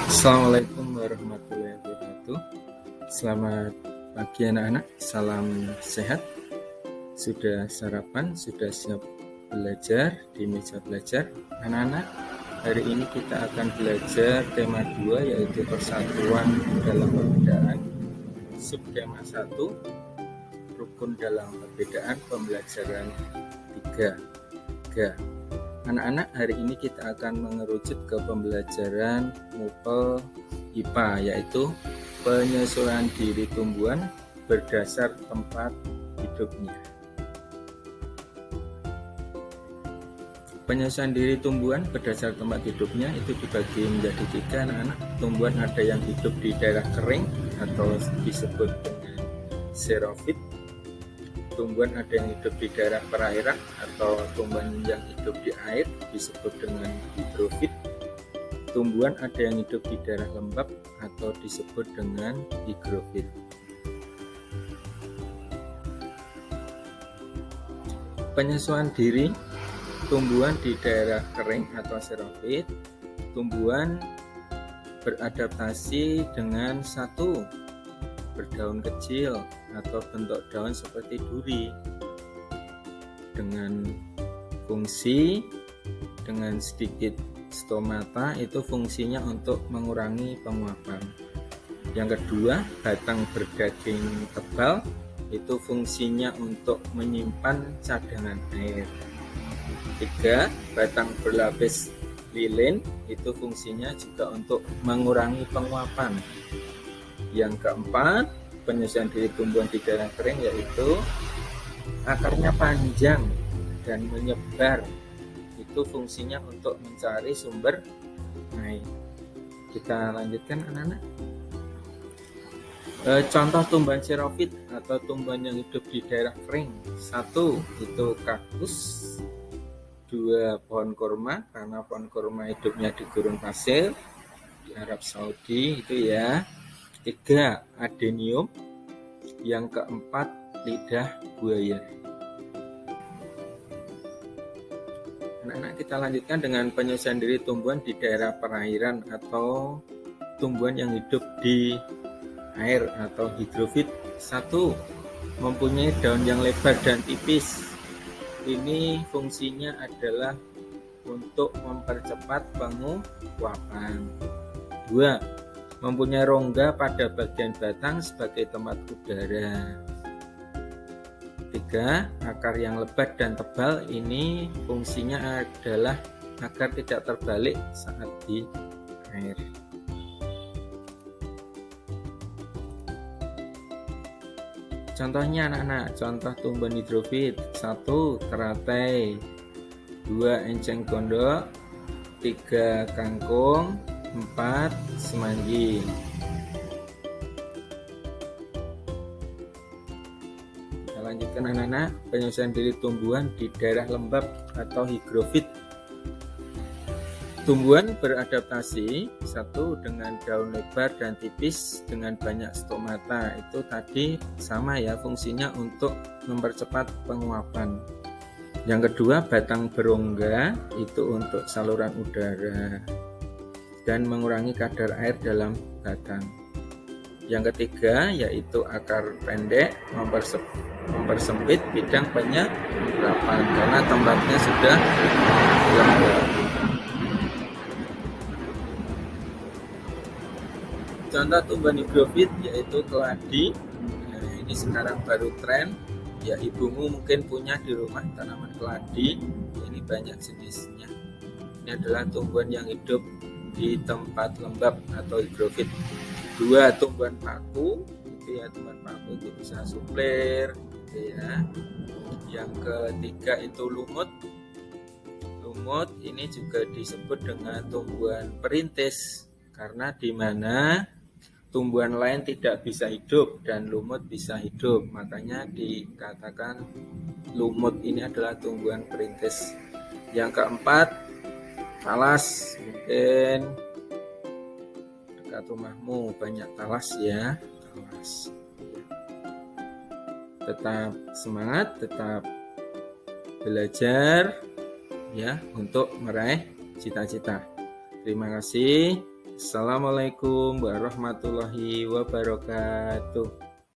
Assalamualaikum warahmatullahi wabarakatuh. Selamat pagi anak-anak, salam sehat. Sudah sarapan, sudah siap belajar di meja belajar. Anak-anak, hari ini kita akan belajar tema 2 yaitu persatuan dalam perbedaan. Subtema 1, rukun dalam perbedaan, pembelajaran 3. Anak-anak, hari ini kita akan mengerucut ke pembelajaran MUPEL IPA, yaitu penyesuaian diri tumbuhan berdasar tempat hidupnya. Penyesuaian diri tumbuhan berdasar tempat hidupnya itu dibagi menjadi 3, anak-anak. Tumbuhan ada yang hidup di daerah kering atau disebut dengan xerofit. Tumbuhan ada yang hidup di daerah perairan atau tumbuhan yang hidup di air disebut dengan hidrofit. Tumbuhan ada yang hidup di daerah lembab atau disebut dengan higrofit. Penyesuaian diri tumbuhan di daerah kering atau xerofit. Tumbuhan beradaptasi dengan 1, berdaun kecil atau bentuk daun seperti duri, dengan fungsi dengan sedikit stomata, itu fungsinya untuk mengurangi penguapan. Yang kedua, batang berdaging tebal, itu fungsinya untuk menyimpan cadangan air. 3, batang berlapis lilin, itu fungsinya juga untuk mengurangi penguapan. Yang keempat, penyesuaian diri tumbuhan di daerah kering yaitu akarnya panjang dan menyebar, itu fungsinya untuk mencari sumber air. Kita lanjutkan anak-anak. Contoh tumbuhan xerofit atau tumbuhan yang hidup di daerah kering. 1, itu kaktus. 2, pohon kurma, karena pohon kurma hidupnya di gurun pasir di Arab Saudi itu ya. 3, adenium. Yang keempat, lidah buaya. Anak-anak, kita lanjutkan dengan penyesuaian diri tumbuhan di daerah perairan atau tumbuhan yang hidup di air atau hidrofit. 1, mempunyai daun yang lebar dan tipis. Ini fungsinya adalah untuk mempercepat penguapan. 2, mempunyai rongga pada bagian batang sebagai tempat udara. 3, akar yang lebat dan tebal. Ini fungsinya adalah agar tidak terbalik saat di air. Contohnya anak-anak, contoh tumbuhan hidrofit. 1, teratai. 2, enceng gondok. 3, kangkung. 4, semanggi. Kita lanjutkan anak-anak, penyesuaian diri tumbuhan di daerah lembab atau higrofit. Tumbuhan beradaptasi 1, dengan daun lebar dan tipis dengan banyak stomata. Itu tadi sama ya, fungsinya untuk mempercepat penguapan. Yang kedua, batang berongga, itu untuk saluran udara dan mengurangi kadar air dalam batang. Yang ketiga, yaitu akar pendek, mempersempit bidang penyerapan karena tempatnya sudah lembab. Contoh tumbuhan higrofit yaitu keladi. Nah, ini sekarang baru tren. Ya, ibumu mungkin punya di rumah tanaman keladi. Ini banyak jenisnya. Ini adalah tumbuhan yang hidup di tempat lembab atau higrofit. 2, tumbuhan paku, itu ya, tumbuhan paku itu bisa suplir, gitu ya. Yang ketiga itu lumut. Lumut ini juga disebut dengan tumbuhan perintis karena di mana tumbuhan lain tidak bisa hidup dan lumut bisa hidup, makanya dikatakan lumut ini adalah tumbuhan perintis. Yang keempat, talas. Mungkin dekat rumahmu banyak talas ya, talas. Tetap semangat, tetap belajar ya untuk meraih cita-cita. Terima kasih. Assalamualaikum warahmatullahi wabarakatuh.